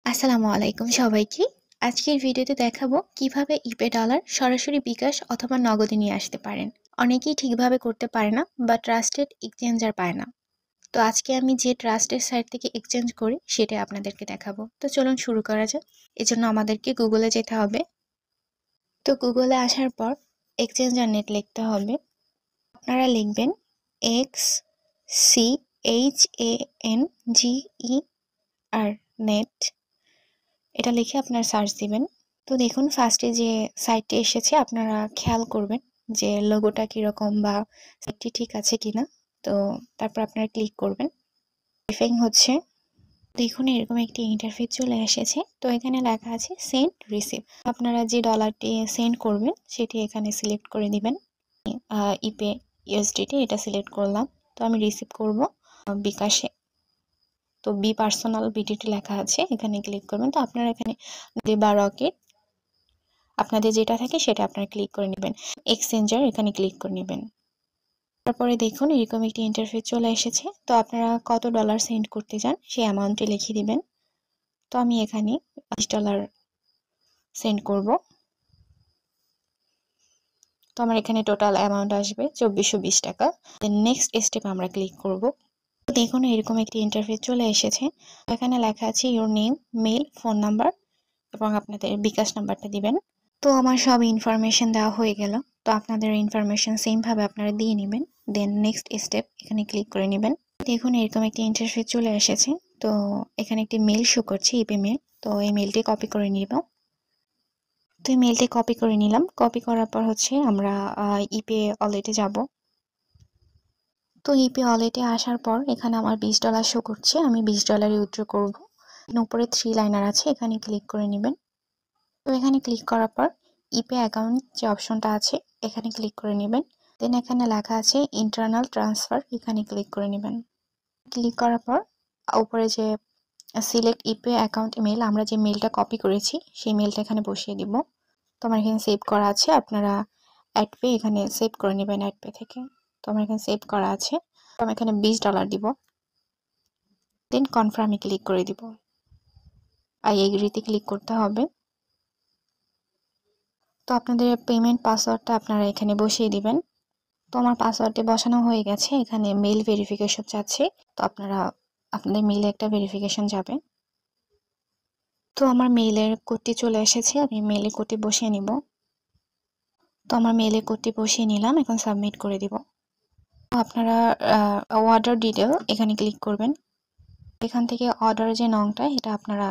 আসসালামু আলাইকুম সবাইকে। আজকের ভিডিওতে দেখাবো কিভাবে ইপে ডলার সরাসরি বিকাশ অথবা নগদে নিয়ে আসতে পারেন। অনেকেই ঠিকভাবে করতে পারে না বা ট্রাস্টেড এক্সচেঞ্জার পায় না। তো আজকে আমি যে ট্রাস্টেড সাইট থেকে এক্সচেঞ্জ করি সেটা আপনাদেরকে দেখাবো। তো চলুন শুরু করা যাক। এজন্য আমাদেরকে গুগলে যেতে হবে। তো গুগলে আসার পর এক্সচেঞ্জার নেট লিখতে হবে। আপনারা লিখবেন XCHANGER নেট। এটা লিখে আপনারা সার্চ দিবেন। তো দেখুন ফার্স্টে যে সাইটটি এসেছে আপনারা খেয়াল করবেন যে লোগোটা কিরকম বা সাইটটি ঠিক আছে কিনা। তো তারপর আপনারা ক্লিক করবেন। ভেরিফাইং হচ্ছে। দেখুন এরকম একটি ইন্টারফেস চলে এসেছে। তো এখানে লেখা আছে সেন্ড রিসিভ। আপনারা যে ডলারটি সেন্ড করবেন সেটি এখানে সিলেক্ট করে দিবেন। ইপে ইউএসডিটি এটা সিলেক্ট করলাম। তো আমি রিসিভ করব বিকাশে। তো বি পার্সোনাল বিডিটি লেখা আছে, এখানে ক্লিক করবেন। তো আপনারা এখানে বা রকেট আপনাদের যেটা থাকে সেটা আপনারা ক্লিক করে নেবেন। এক্সচেঞ্জার এখানে ক্লিক করে নেবেন। তারপরে দেখুন এরকম একটি ইন্টারফেস চলে এসেছে। তো আপনারা কত ডলার সেন্ড করতে চান সেই অ্যামাউন্টটি লিখে দিবেন। তো আমি এখানে $20 সেন্ড করব। তো আমার এখানে টোটাল অ্যামাউন্ট আসবে 2420 টাকা। দেন নেক্সট স্টেপ আমরা ক্লিক করব। দেখুন এরকম একটি ইন্টারফেস চলে এসেছে। এখানে লেখা আছে your name, mail, phone number এবং আপনাদের বিকাশ নাম্বারটা দিবেন। তো আমার সব ইনফরমেশন দেওয়া হয়ে গেল। তো আপনাদের ইনফরমেশন সেম ভাবে আপনারা দিয়ে নেবেন। দেন নেক্সট স্টেপ এখানে ক্লিক করে নেবেন। দেখুন এরকম একটি ইন্টারফেস চলে এসেছে। তো এখানে একটি মেল শো করছে, ইপে মেল। তো এই মেলটি কপি করে নিব। তো এই মেলটি কপি করে নিলাম। কপি করার পর হচ্ছে আমরা ইপে ওয়ালেটে যাব। তো ইপে ওয়ালেটে আসার পর এখানে আমার $20 শো করছে। আমি $20 উইথড্র করব। উপরে 3 লাইনার আছে, এখানে ক্লিক করে নেবেন। তো এখানে ক্লিক করার পর ইপে অ্যাকাউন্ট যে অপশনটা আছে এখানে ক্লিক করে নেবেন। দেন এখানে লেখা আছে ইন্টারনাল ট্রান্সফার, এখানে ক্লিক করে নেবেন। ক্লিক করার পর উপরে যে সিলেক্ট ইপে অ্যাকাউন্ট মেল, আমরা যে মেলটা কপি করেছি সেই মেলটা এখানে বসিয়ে দিব। তো আমার এখানে সেভ করা আছে, আপনারা অ্যাড পে এখানে সেভ করে নেবেন অ্যাড পে থেকে। তো আমার এখানে সেভ করা আছে। তো আমি এখানে $20 দিব। দেন কনফার্মে ক্লিক করে দিব। আর এগ্রিতে ক্লিক করতে হবে। তো আপনাদের পেমেন্ট পাসওয়ার্ডটা আপনারা এখানে বসিয়ে দিবেন। তো আমার পাসওয়ার্ডটি বসানো হয়ে গেছে। এখানে মেল ভেরিফিকেশন চাচ্ছে। তো আপনারা আপনাদের মেইলে একটা ভেরিফিকেশন যাবে। তো আমার মেইলের কোডটি চলে এসেছে, আমি মেইলের কোডটি বসিয়ে নিব। তো আমার মেইলের কোডটি বসিয়ে নিলাম, এখন সাবমিট করে দিব। তো আপনারা অর্ডার ডিটেল এখানে ক্লিক করবেন। এখান থেকে অর্ডারের যে নংটা এটা আপনারা